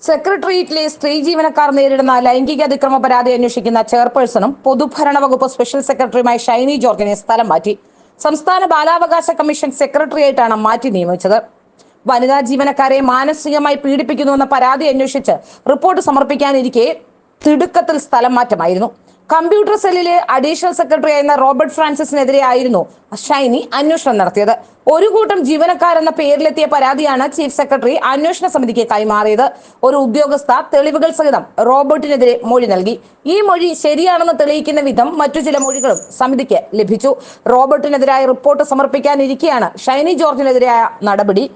സെക്രട്ടേറിയറ്റിലെ സ്ത്രീ ജീവനക്കാർ നേരിടുന്ന ലൈംഗിക അതിക്രമ പരാതി അന്വേഷിക്കുന്ന ചെയർപേഴ്സണും പൊതുഭരണ വകുപ്പ് സ്പെഷ്യൽ സെക്രട്ടറിയുമായ ഷൈനി ജോർജിനെ സ്ഥലം മാറ്റി. സംസ്ഥാന ബാലാവകാശ കമ്മീഷൻ സെക്രട്ടറിയായിട്ടാണ് മാറ്റി നിയമിച്ചത്. വനിതാ ജീവനക്കാരെ മാനസികമായി പീഡിപ്പിക്കുന്നുവെന്ന പരാതി അന്വേഷിച്ച് റിപ്പോർട്ട് സമർപ്പിക്കാനിരിക്കെ തിടുക്കത്തിൽ സ്ഥലം മാറ്റമായിരുന്നു. കമ്പ്യൂട്ടർ സെല്ലിലെ അഡീഷണൽ സെക്രട്ടറി ആയിരുന്ന റോബർട്ട് ഫ്രാൻസിസിനെതിരെ ആയിരുന്നു ഷൈനി അന്വേഷണം നടത്തിയത്. ഒരു കൂട്ടം ജീവനക്കാരെന്ന പേരിലെത്തിയ പരാതിയാണ് ചീഫ് സെക്രട്ടറി അന്വേഷണ സമിതിക്ക് കൈമാറിയത്. ഒരു ഉദ്യോഗസ്ഥ തെളിവുകൾ സഹിതം റോബർട്ടിനെതിരെ മൊഴി നൽകി. ഈ മൊഴി ശരിയാണെന്ന് തെളിയിക്കുന്ന വിധം മറ്റു ചില മൊഴികളും സമിതിക്ക് ലഭിച്ചു. റോബർട്ടിനെതിരായ റിപ്പോർട്ട് സമർപ്പിക്കാനിരിക്കെയാണ് ഷൈനി ജോർജിനെതിരായ നടപടി.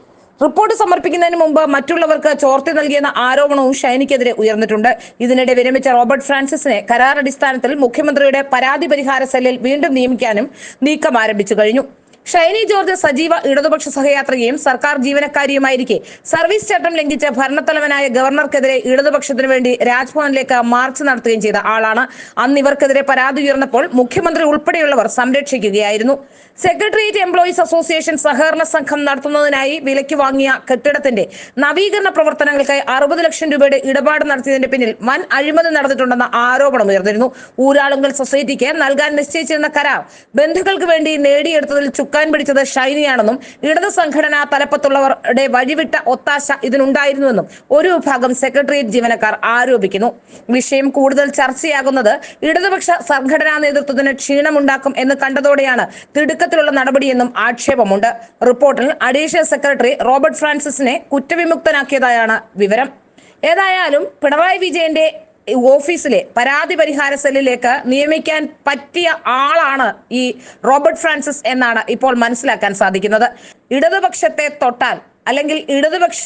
റിപ്പോർട്ട് സമർപ്പിക്കുന്നതിന് മുമ്പ് മറ്റുള്ളവർക്ക് ചോർത്തി നൽകിയെന്ന ആരോപണവും ഷൈനിക്കെതിരെ ഉയർന്നിട്ടുണ്ട്. ഇതിനിടെ വിരമിച്ച റോബർട്ട് ഫ്രാൻസിസിനെ കരാർ അടിസ്ഥാനത്തിൽ മുഖ്യമന്ത്രിയുടെ പരാതി പരിഹാര സെല്ലിൽ വീണ്ടും നിയമിക്കാനും നീക്കം ആരംഭിച്ചു കഴിഞ്ഞു. ഷൈനി ജോർജ് സജീവ ഇടതുപക്ഷ സഹയാത്രികയും സർക്കാർ ജീവനക്കാരിയുമായിരിക്കെ സർവീസ് ചട്ടം ലംഘിച്ച ഭരണത്തലവനായ ഗവർണർക്കെതിരെ ഇടതുപക്ഷത്തിനു വേണ്ടി രാജ്ഭവനിലേക്ക് മാർച്ച് നടത്തുകയും ചെയ്ത ആളാണ്. അന്ന് ഇവർക്കെതിരെ പരാതി ഉയർന്നപ്പോൾ മുഖ്യമന്ത്രി ഉൾപ്പെടെയുള്ളവർ സംരക്ഷിക്കുകയായിരുന്നു. സെക്രട്ടേറിയറ്റ് എംപ്ലോയീസ് അസോസിയേഷൻ സഹകരണ സംഘം നടത്തുന്നതിനായി വിലയ്ക്ക് വാങ്ങിയ കെട്ടിടത്തിന്റെ നവീകരണ പ്രവർത്തനങ്ങൾക്ക് 60 ലക്ഷം രൂപയുടെ ഇടപാട് നടത്തിയതിന്റെ പിന്നിൽ വൻ അഴിമതി നടന്നിട്ടുണ്ടെന്ന ആരോപണം ഉയർന്നിരുന്നു. ഊരാളുങ്കൽ സൊസൈറ്റിക്ക് നൽകാൻ നിശ്ചയിച്ചിരുന്ന കരാർ ബന്ധുക്കൾക്ക് വേണ്ടി നേടിയെടുത്തതിൽ ചുക്കാൻ പിടിച്ചത് ഷൈനിയാണെന്നും ഇടത് സംഘടനാ തലപ്പത്തുള്ളവരുടെ വഴിവിട്ട ഒത്താശ ഇതിനുണ്ടായിരുന്നുവെന്നും ഒരു വിഭാഗം സെക്രട്ടേറിയറ്റ് ജീവനക്കാർ ആരോപിക്കുന്നു. വിഷയം കൂടുതൽ ചർച്ചയാകുന്നത് ഇടതുപക്ഷ സംഘടനാ നേതൃത്വത്തിന് ക്ഷീണമുണ്ടാക്കും എന്ന് കണ്ടതോടെയാണ് തിടുക്കത്തിലുള്ള നടപടിയെന്നും ആക്ഷേപമുണ്ട്. റിപ്പോർട്ടിൽ അഡീഷണൽ സെക്രട്ടറി റോബർട്ട് ഫ്രാൻസിസിനെ കുറ്റവിമുക്തനാക്കിയതായാണ് വിവരം. ഏതായാലും പിണറായി വിജയന്റെ ഓഫീസിലെ പരാതി പരിഹാര സെല്ലിലേക്ക് നിയമിക്കാൻ പറ്റിയ ആളാണ് ഈ റോബർട്ട് ഫ്രാൻസിസ് എന്നാണ് ഇപ്പോൾ മനസ്സിലാക്കാൻ സാധിക്കുന്നത്. ഇടതുപക്ഷത്തെ തൊട്ടാൽ അല്ലെങ്കിൽ ഇടതുപക്ഷ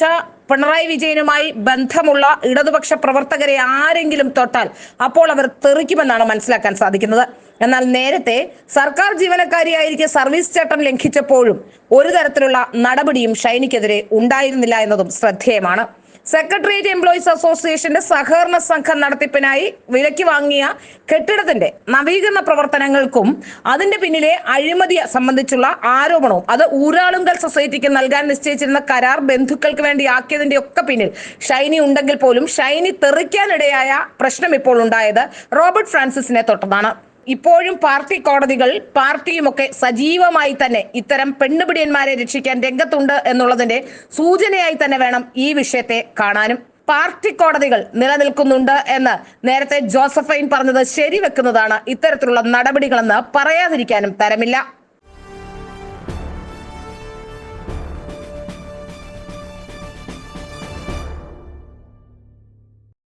പിണറായി വിജയനുമായി ബന്ധമുള്ള ഇടതുപക്ഷ പ്രവർത്തകരെ ആരെങ്കിലും തൊട്ടാൽ അപ്പോൾ അവർ തെറിക്കുമെന്നാണ് മനസ്സിലാക്കാൻ സാധിക്കുന്നത്. എന്നാൽ നേരത്തെ സർക്കാർ ജീവനക്കാരിയായിരിക്കെ സർവീസ് ചട്ടം ലംഘിച്ചപ്പോഴും ഒരു തരത്തിലുള്ള നടപടിയും ഷൈനിക്കെതിരെ ഉണ്ടായിരുന്നില്ല എന്നതും ശ്രദ്ധേയമാണ്. സെക്രട്ടേറിയറ്റ് എംപ്ലോയീസ് അസോസിയേഷന്റെ സഹകരണ സംഘം നടത്തിപ്പിനായി വിലയ്ക്ക് വാങ്ങിയ കെട്ടിടത്തിന്റെ നവീകരണ പ്രവർത്തനങ്ങൾക്കും അതിന്റെ പിന്നിലെ അഴിമതി സംബന്ധിച്ചുള്ള ആരോപണവും അത് ഊരാളുങ്കൽ സൊസൈറ്റിക്ക് നൽകാൻ നിശ്ചയിച്ചിരുന്ന കരാർ ബന്ധുക്കൾക്ക് വേണ്ടി ആക്കിയതിന്റെ ഒക്കെ പിന്നിൽ ഷൈനി ഉണ്ടെങ്കിൽ പോലും ഷൈനി തെറിക്കാനിടയായ പ്രശ്നം ഇപ്പോൾ ഉണ്ടായത് റോബർട്ട് ഫ്രാൻസിസിനെ തൊട്ടതാണ്. ഇപ്പോഴും പാർട്ടി കോടതികൾ പാർട്ടിയുമൊക്കെ സജീവമായി തന്നെ ഇത്തരം പെണ്ണുപിടിയന്മാരെ രക്ഷിക്കാൻ രംഗത്തുണ്ട് എന്നുള്ളതിന്റെ സൂചനയായി തന്നെ വേണം ഈ വിഷയത്തെ കാണാനും. പാർട്ടി കോടതികൾ നിലനിൽക്കുന്നുണ്ട് എന്ന് നേരത്തെ ജോസഫൈൻ പറഞ്ഞത് ശരിവെക്കുന്നതാണ് ഇത്തരത്തിലുള്ള നടപടികളെന്ന് പറയാതിരിക്കാനും തരമില്ല.